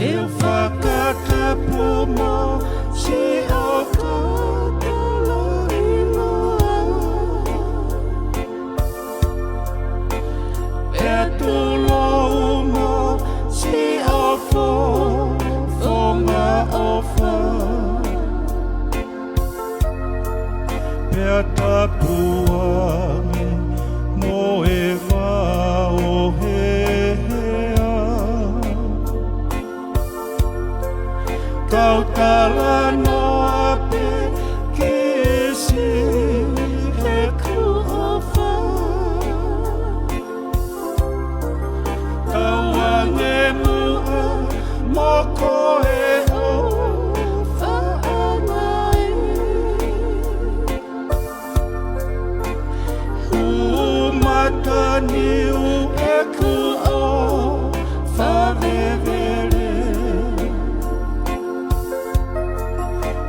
Eu Fakatou mo si oka Tapuangi mo Va'Ao hea Kau tala no ape kisi he ku ofa Kau ange mua mo koe o whaangai Mataniu e ku o whawewere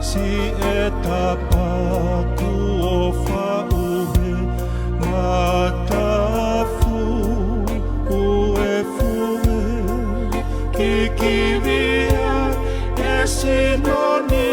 Si e tapaku o whauhe Matafu ue fue Ki kiwia e sinoni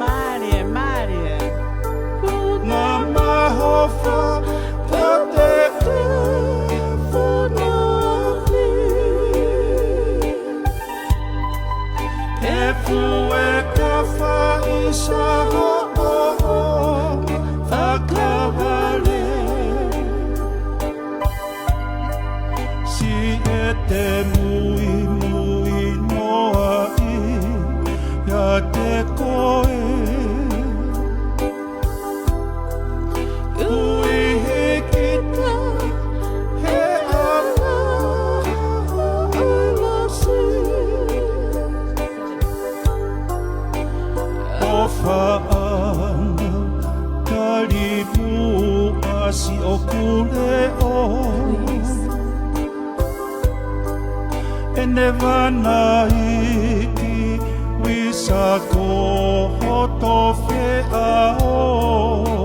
Vale'Anga karibu asi okuleo Enevana iki wisako hoto Fe'Ao